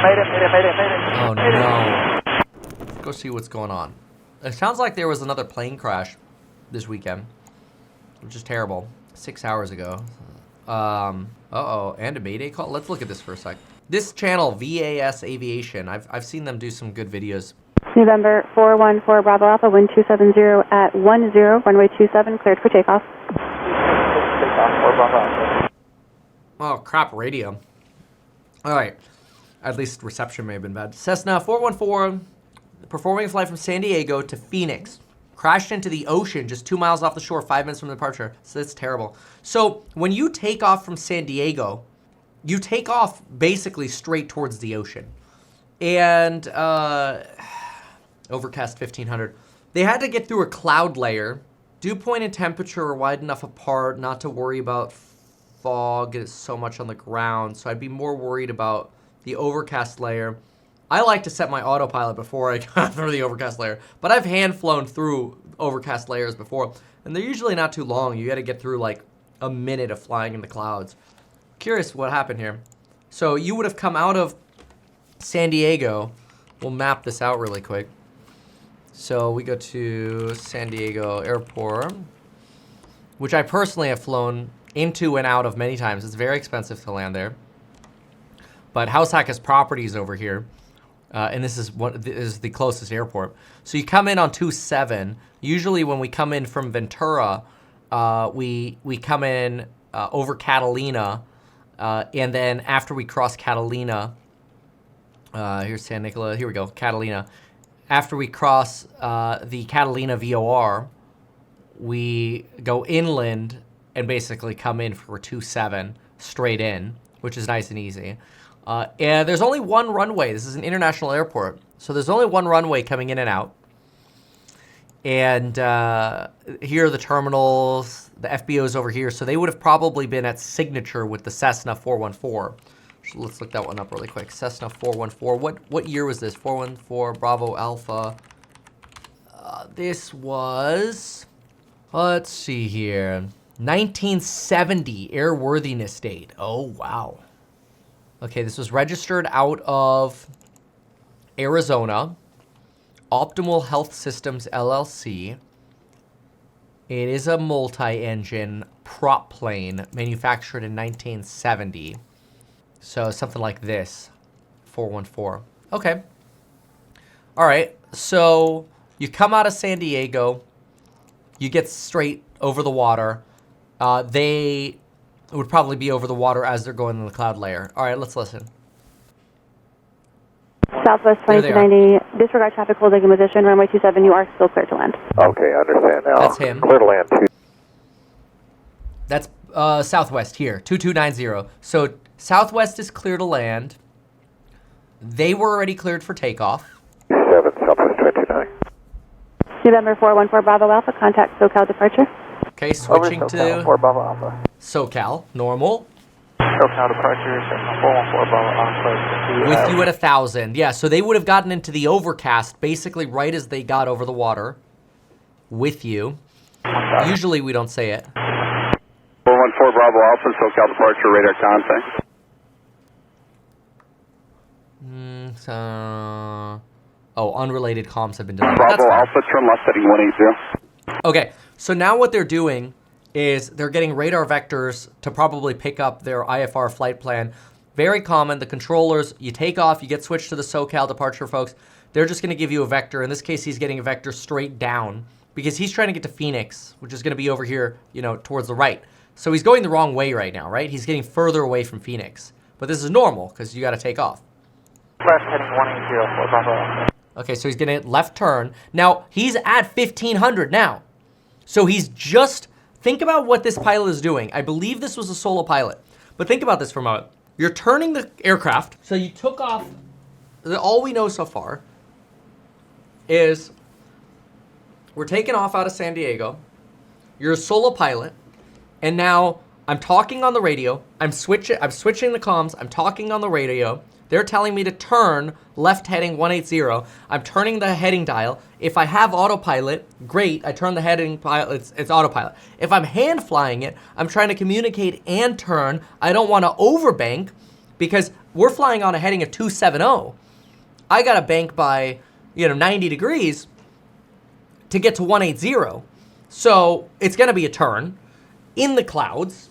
Oh no. Let's go see what's going on. It sounds like there was another plane crash this weekend, which is terrible. 6 hours ago. Uh-oh, and a Mayday call? Let's look at this for a sec. This channel, VAS Aviation, I've seen them do some good videos. November 414 Bravo Alpha, wind 270 at 10, runway 27, cleared for takeoff. Oh, crap, radio. All right. At least reception may have been bad. Cessna 414, performing a flight from San Diego to Phoenix. Crashed into the ocean just 2 miles off the shore, 5 minutes from departure. So that's terrible. So when you take off from San Diego, you take off basically straight towards the ocean. And overcast 1500. They had to get through a cloud layer. Dew point and temperature are wide enough apart not to worry about fog so much on the ground. So I'd be more worried about the overcast layer. I like to set my autopilot before I go through the overcast layer, but I've hand flown through overcast layers before, and they're usually not too long. You got to get through like a minute of flying in the clouds. Curious what happened here. So you would have come out of San Diego. We'll map this out really quick. So we go to San Diego Airport, which I personally have flown into and out of many times. It's very expensive to land there. But House Hack has properties over here, and this is the closest airport. So you come in on 27. Usually when we come in from Ventura, we come in over Catalina, and then after we cross Catalina, here's San Nicola, here we go, Catalina. After we cross the Catalina VOR, we go inland and basically come in for 27 straight in, which is nice and easy. And there's only one runway. This is an international airport. So there's only one runway coming in and out. And here are the terminals. The FBO's over here. So they would have probably been at signature with the Cessna 414. So let's look that one up really quick. Cessna 414. What year was this? 414 Bravo Alpha. This was, let's see here, 1970 airworthiness date. Oh, wow. Okay, this was registered out of Arizona, Optimal Health Systems LLC. It is a multi-engine prop plane manufactured in 1970. So something like this, 414. Okay. All right, so you come out of San Diego, you get straight over the water. They would probably be over the water as they're going in the cloud layer. All right, let's listen. Southwest 2290, disregard traffic holding in position, runway 27, you are still clear to land. Okay, I understand now. That's him. Clear to land. That's Southwest here, 2290. So Southwest is clear to land. They were already cleared for takeoff. 7 Southwest 29. November 414 Bravo Alpha, contact SoCal departure. Okay, switching to 4 Bravo Alpha. SoCal, normal. SoCal departure, 414 Bravo Alpha. With you at 1,000. Yeah, so they would have gotten into the overcast basically right as they got over the water with you. Usually we don't say it. 414 Bravo Alpha, SoCal departure, radar contact. Unrelated comms have been deleted. Bravo Alpha, turn left heading 180. Okay, so now what they're doing is they're getting radar vectors to probably pick up their IFR flight plan. Very common. The controllers, you take off, you get switched to the SoCal departure, folks. They're just going to give you a vector. In this case, he's getting a vector straight down because he's trying to get to Phoenix, which is going to be over here, towards the right. So he's going the wrong way right now, right? He's getting further away from Phoenix. But this is normal because you got to take off. Left heading 180 Bravo. Okay, so he's going to left turn. Now, he's at 1,500 now. So he's just, think about what this pilot is doing. I believe this was a solo pilot. But think about this for a moment. You're turning the aircraft. So you took off, all we know so far is we're taking off out of San Diego. You're a solo pilot. And now I'm talking on the radio. I'm switching the comms. I'm talking on the radio. They're telling me to turn left heading 180. I'm turning the heading dial. If I have autopilot, great. I turn the heading dial, it's autopilot. If I'm hand flying it, I'm trying to communicate and turn. I don't want to overbank. because we're flying on a heading of 270. I got to bank by, 90 degrees to get to 180. So it's going to be a turn in the clouds,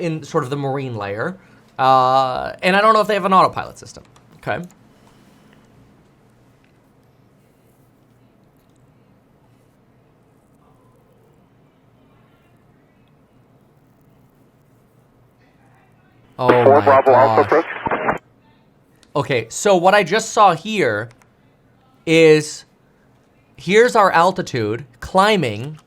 in sort of the marine layer. And I don't know if they have an autopilot system. Okay. Oh, 4 my Bravo Alpha gosh. approach. Okay, so what I just saw here is, here's our altitude, climbing,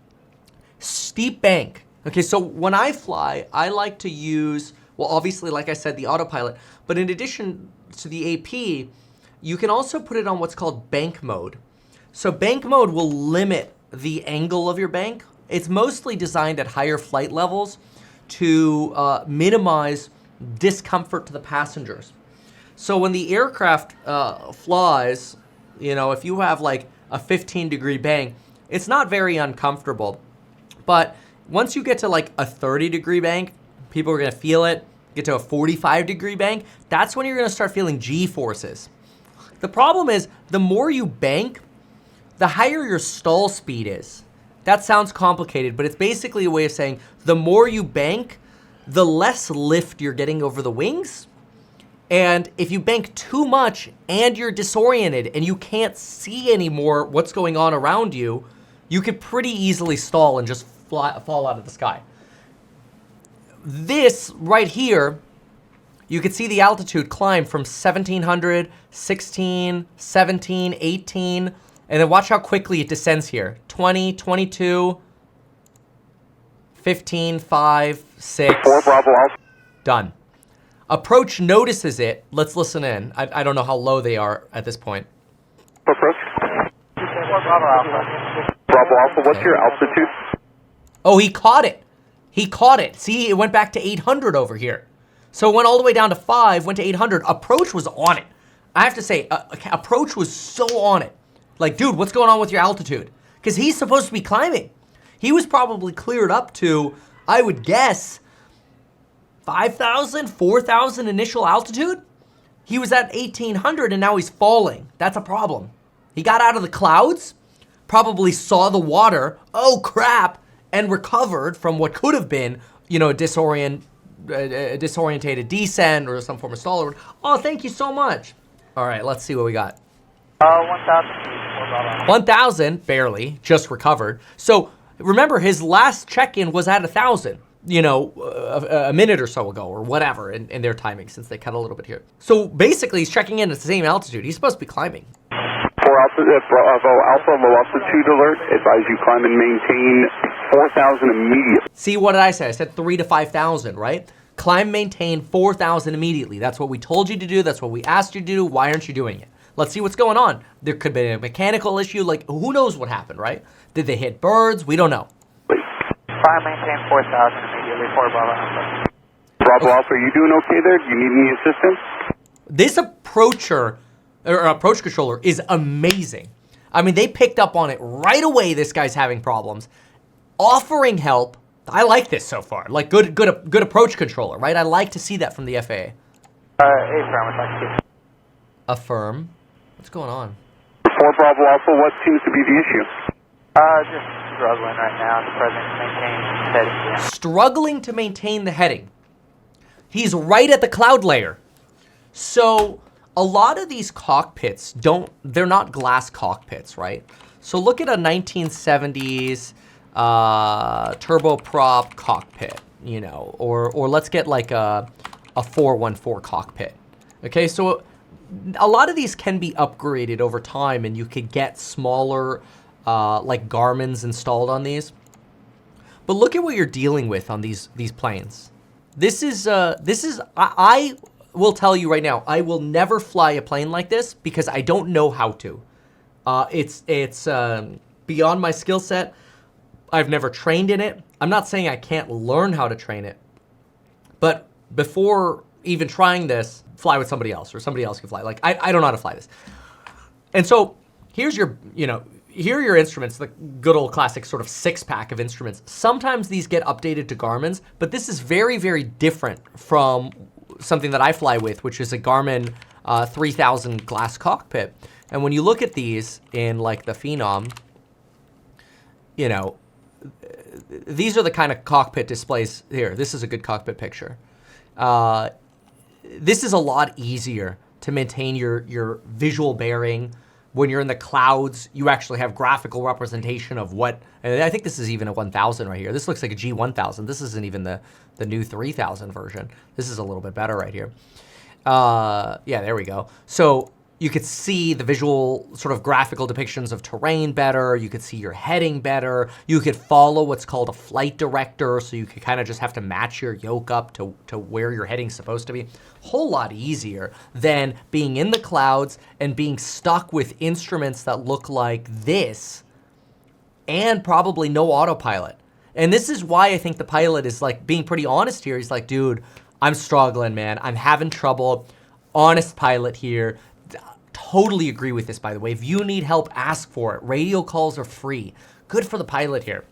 steep bank. Okay, so when I fly, I like to use, well, obviously, like I said, the autopilot, but in addition to the AP, you can also put it on what's called bank mode. So bank mode will limit the angle of your bank. It's mostly designed at higher flight levels to minimize discomfort to the passengers. So when the aircraft flies, if you have like a 15-degree bank, it's not very uncomfortable. But once you get to like a 30-degree bank, people are going to feel it. Get to a 45-degree bank, that's when you're going to start feeling G-forces. The problem is, the more you bank, the higher your stall speed is. That sounds complicated, but it's basically a way of saying the more you bank, the less lift you're getting over the wings. And if you bank too much and you're disoriented and you can't see anymore what's going on around you, you could pretty easily stall and just fall out of the sky. This right here, you can see the altitude climb from 1700, 16, 17, 18, and then watch how quickly it descends here. 20, 22, 15, 5, 6. 4 Bravo Alpha. Done. Approach notices it. Let's listen in. I don't know how low they are at this point. Approach. 4 Bravo Alpha. Bravo Alpha, what's your altitude? Oh, he caught it. He caught it. See, it went back to 800 over here. So it went all the way down to 5, went to 800. Approach was on it. I have to say, approach was so on it. Like, dude, what's going on with your altitude? Because he's supposed to be climbing. He was probably cleared up to, I would guess, 5,000, 4,000 initial altitude. He was at 1,800 and now he's falling. That's a problem. He got out of the clouds, probably saw the water, oh crap, and recovered from what could have been, a disorientated descent or some form of stall. Oh, thank you so much. All right, let's see what we got. 1,000. 1,000, barely, just recovered. So remember, his last check-in was at 1,000, a minute or so ago or whatever in their timing, since they cut a little bit here. So basically, he's checking in at the same altitude. He's supposed to be climbing. 4 Alpha, Bravo Alpha, low altitude alert. Advise you climb and maintain 4,000 immediately. See, what did I say? I said 3,000 to 5,000, right? Climb, maintain 4,000 immediately. That's what we told you to do. That's what we asked you to do. Why aren't you doing it? Let's see what's going on. There could be a mechanical issue. Like, who knows what happened, right? Did they hit birds? We don't know. Climb, maintain 4,000 immediately. 4 Bravo Alpha. Bravo Alpha, are you doing okay there? Do you need any assistance? This approach controller is amazing. I mean, they picked up on it right away. This guy's having problems. Offering help. I like this so far. Like, good approach controller, right? I like to see that from the FAA. Affirm. What's going on? 4 Bravo Alpha, what seems to be the issue? Just struggling right now to present maintain heading. Yeah. Struggling to maintain the heading. He's right at the cloud layer. So a lot of these cockpits they're not glass cockpits, right? So look at a 1970s turboprop cockpit, or let's get like a 414 cockpit. Okay, so a lot of these can be upgraded over time, and you could get smaller, like Garmin's installed on these. But look at what you're dealing with on these planes. This is I will tell you right now, I will never fly a plane like this because I don't know how to. It's beyond my skill set. I've never trained in it. I'm not saying I can't learn how to train it, but before even trying this, fly with somebody else, or somebody else can fly. Like, I don't know how to fly this. And so here's your, here are your instruments, the good old classic sort of 6-pack of instruments. Sometimes these get updated to Garmin's, but this is very, very different from something that I fly with, which is a Garmin 3000 glass cockpit. And when you look at these in like the Phenom, you know, these are the kind of cockpit displays here. This is a good cockpit picture. This is a lot easier to maintain your visual bearing. When you're in the clouds, you actually have graphical representation of what, and I think this is even a 1000 right here. This looks like a G1000. This isn't even the new 3000 version. This is a little bit better right here. Yeah, there we go. So you could see the visual sort of graphical depictions of terrain better. You could see your heading better. You could follow what's called a flight director. So you could kind of just have to match your yoke up to where your heading's supposed to be. Whole lot easier than being in the clouds and being stuck with instruments that look like this and probably no autopilot. And this is why I think the pilot is like being pretty honest here. He's like, dude, I'm struggling, man. I'm having trouble. Honest pilot here. Totally agree with this, by the way. If you need help, ask for it. Radio calls are free. Good for the pilot here.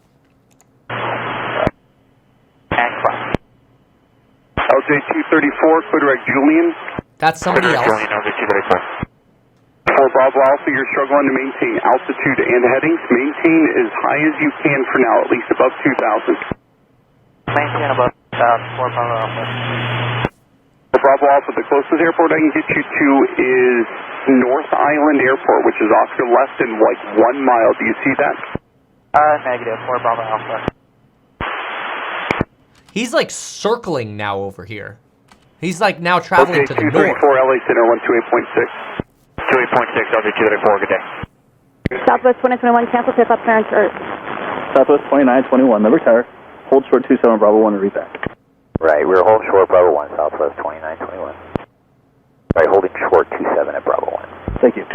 LJ234, clear direct Julian. That's somebody else. Julian, LJ234. For Bravo Alpha, you're struggling to maintain altitude and headings. Maintain as high as you can for now, at least above 2,000. Maintain above 2,000 for Bravo Alpha. For Bravo Alpha, the closest airport I can get you to is North Island Airport, which is off your left in like 1 mile. Do you see that? Negative, for Bravo Alpha. He's like circling now over here. He's like now traveling to the north. 234 LA Center, 128.6. 28.6, LJ234, good day. Southwest 2021, cancel tip-up clearance Earth. Southwest 2921, number tower. Hold short 27 Bravo 1 to read back. Right, we're holding short Bravo 1, Southwest 2921. Right, holding short 27 at Bravo 1. Thank you.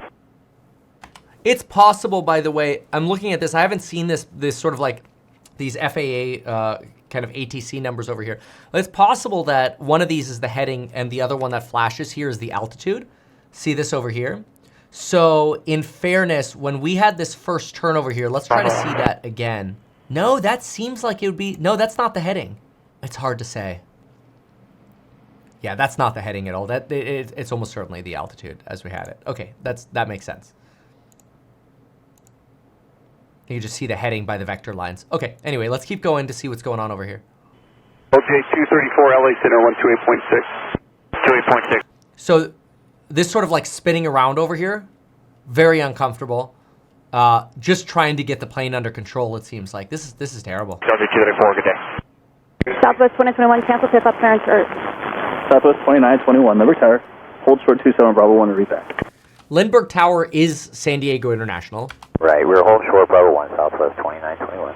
It's possible, by the way, I'm looking at this. I haven't seen this sort of like these FAA kind of ATC numbers over here. It's possible that one of these is the heading and the other one that flashes here is the altitude. See this over here? So in fairness, when we had this first turn over here, let's try to see that again. No, that seems like it would be, no, that's not the heading. It's hard to say. Yeah, that's not the heading at all. It's almost certainly the altitude as we had it. Okay, that makes sense. You can just see the heading by the vector lines. Okay, anyway, let's keep going to see what's going on over here. LJ234 LA Center, 128.6. 28.6. So this sort of like spinning around over here, very uncomfortable. Just trying to get the plane under control, it seems like. This is terrible. LJ234, good day. Southwest 2021, cancel tip-up clearance Earth. Southwest 2921, number tower. Hold short 27 Bravo 1 to read back. Lindbergh Tower is San Diego International. Right, we're holding short Bravo 1, Southwest 2921.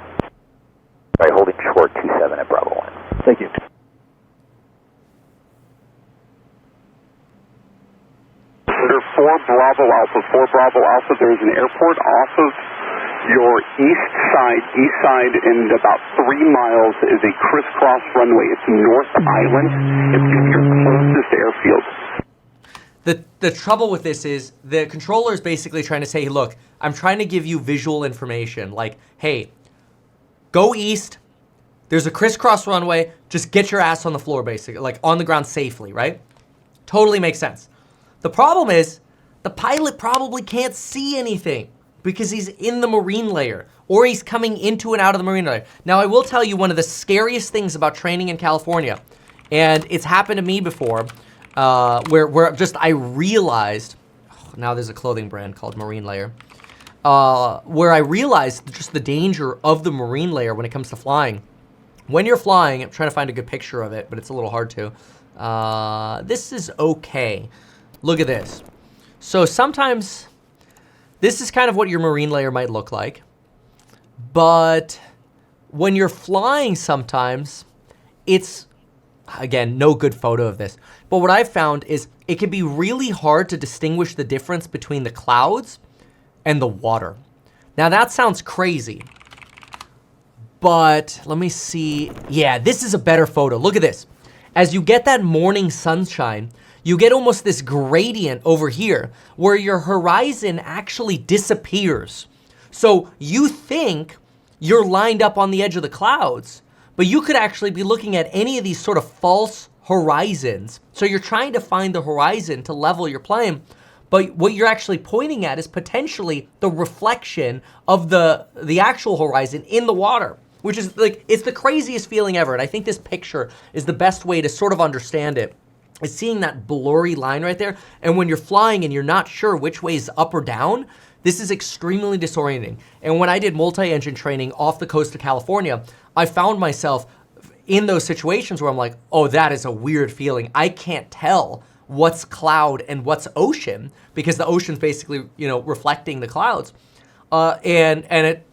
Right, holding short 27 at Bravo 1. Thank you. For Bravo Alpha, there's an airport off of your east side, and about 3 miles is a crisscross runway. It's North Island. It's your closest airfield. The trouble with this is the controller is basically trying to say, hey, look, I'm trying to give you visual information. Like, hey, go east. There's a crisscross runway. Just get your ass on the floor, basically, like on the ground safely, right? Totally makes sense. The problem is the pilot probably can't see anything because he's in the marine layer or he's coming into and out of the marine layer. Now, I will tell you one of the scariest things about training in California, and it's happened to me before, where just I realized, now there's a clothing brand called Marine Layer, where I realized just the danger of the marine layer when it comes to flying. When you're flying, I'm trying to find a good picture of it, but it's a little hard to. This is okay. Look at this. So sometimes this is kind of what your marine layer might look like. But when you're flying sometimes, it's, again, no good photo of this. But what I've found is it can be really hard to distinguish the difference between the clouds and the water. Now that sounds crazy. But let me see. Yeah, this is a better photo. Look at this. As you get that morning sunshine, you get almost this gradient over here where your horizon actually disappears. So you think you're lined up on the edge of the clouds, but you could actually be looking at any of these sort of false horizons. So you're trying to find the horizon to level your plane, but what you're actually pointing at is potentially the reflection of the actual horizon in the water, which is like, it's the craziest feeling ever. And I think this picture is the best way to sort of understand it, is seeing that blurry line right there. And when you're flying and you're not sure which way is up or down, this is extremely disorienting. And when I did multi-engine training off the coast of California, I found myself in those situations where I'm like, oh, that is a weird feeling. I can't tell what's cloud and what's ocean, because the ocean's basically, reflecting the clouds. And it,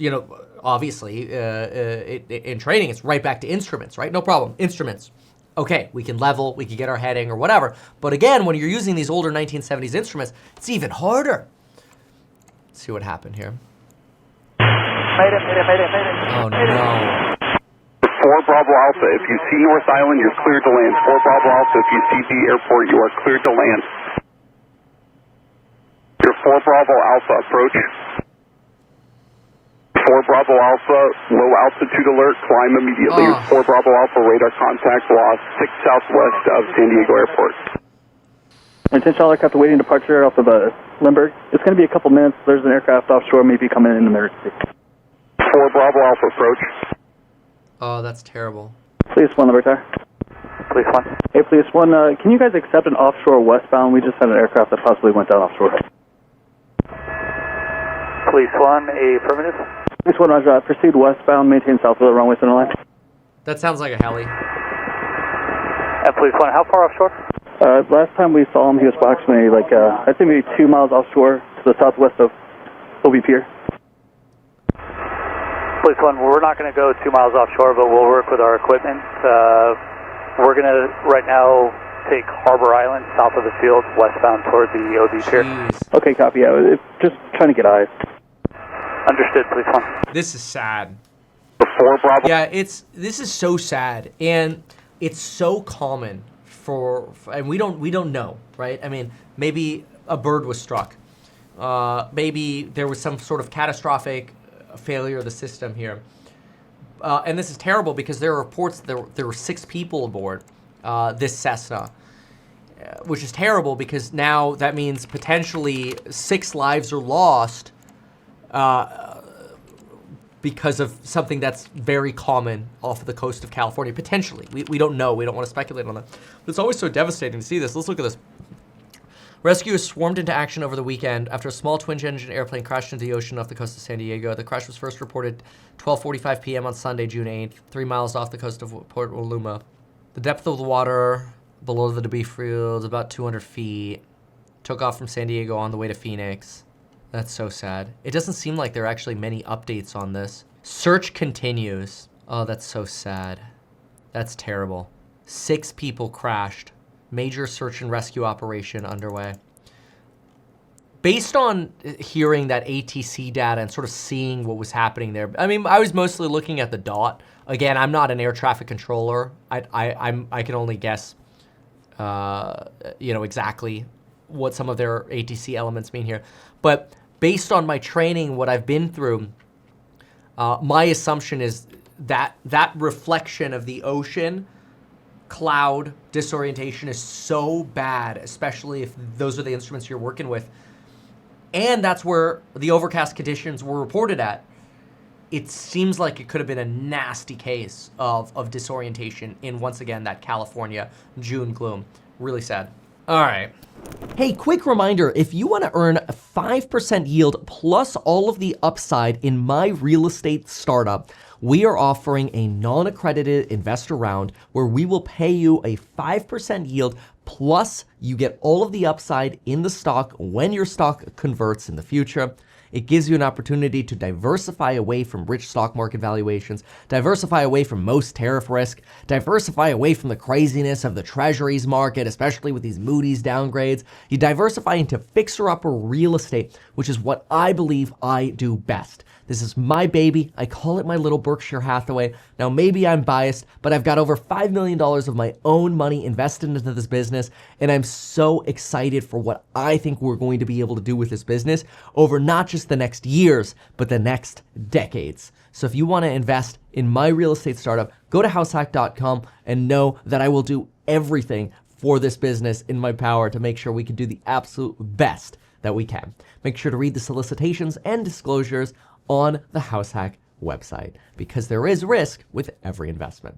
obviously, in training, it's right back to instruments, right? No problem, instruments. Okay, we can level, we can get our heading or whatever. But again, when you're using these older 1970s instruments, it's even harder. Let's see what happened here. Oh no. 4 Bravo Alpha, if you see North Island, you're cleared to land. 4 Bravo Alpha, if you see the airport, you are cleared to land. Your 4 Bravo Alpha, approach. 4 Bravo Alpha, low altitude alert, climb immediately. 4 Bravo Alpha, radar contact lost 6 southwest of San Diego Airport. Intentional aircraft awaiting departure off of Lindbergh. It's going to be a couple minutes. There's an aircraft offshore, maybe coming in emergency. 4 Bravo Alpha, approach. Oh, that's terrible. Police 1, Libertar. Police 1. Hey, Police 1, can you guys accept an offshore westbound? We just had an aircraft that possibly went down offshore. Police 1, affirmative. Police 1, Roger. Proceed westbound, maintain south of the runway center line. That sounds like a heli. And Police 1, how far offshore? Last time we saw him, he was approximately I'd say maybe 2 miles offshore to the southwest of OB Pier. Police 1, we're not going to go 2 miles offshore, but we'll work with our equipment. We're going to, right now, take Harbor Island, south of the field, westbound toward the OB Pier. Jeez. Okay, copy. Yeah, just trying to get eyes. Understood, Police 1. This is sad. 4 Bravo. Yeah, this is so sad, and it's so common and we don't know, right? I mean, maybe a bird was struck. Maybe there was some sort of catastrophic failure of the system here. And this is terrible because there are reports that there were 6 people aboard this Cessna, which is terrible because now that means potentially 6 lives are lost because of something that's very common off of the coast of California, potentially. We don't know. We don't want to speculate on that. But it's always so devastating to see this. Let's look at this. Rescuers swarmed into action over the weekend after a small twin-engine airplane crashed into the ocean off the coast of San Diego. The crash was first reported 12:45 p.m. on Sunday, June 8th, 3 miles off the coast of Port Oluma. The depth of the water below the debris field is about 200 feet. Took off from San Diego on the way to Phoenix. That's so sad. It doesn't seem like there are actually many updates on this. Search continues. Oh, that's so sad. That's terrible. 6 people crashed. Major search and rescue operation underway. Based on hearing that ATC data and sort of seeing what was happening there, I mean, I was mostly looking at the DOT. Again, I'm not an air traffic controller. I can only guess, exactly what some of their ATC elements mean here. But based on my training, what I've been through, my assumption is that that reflection of the ocean cloud disorientation is so bad, especially if those are the instruments you're working with. And that's where the overcast conditions were reported at. It seems like it could have been a nasty case of disorientation in, once again, that California June gloom. Really sad. All right. Hey, quick reminder, if you want to earn a 5% yield plus all of the upside in my real estate startup, we are offering a non-accredited investor round where we will pay you a 5% yield plus you get all of the upside in the stock when your stock converts in the future. It gives you an opportunity to diversify away from rich stock market valuations, diversify away from most tariff risk, diversify away from the craziness of the treasuries market, especially with these Moody's downgrades. You diversify into fixer-upper real estate, which is what I believe I do best. This is my baby. I call it my little Berkshire Hathaway. Now, maybe I'm biased, but I've got over $5 million of my own money invested into this business, and I'm so excited for what I think we're going to be able to do with this business over not just the next years, but the next decades. So if you want to invest in my real estate startup, go to househack.com and know that I will do everything for this business in my power to make sure we can do the absolute best that we can. Make sure to read the solicitations and disclosures on the House Hack website, because there is risk with every investment.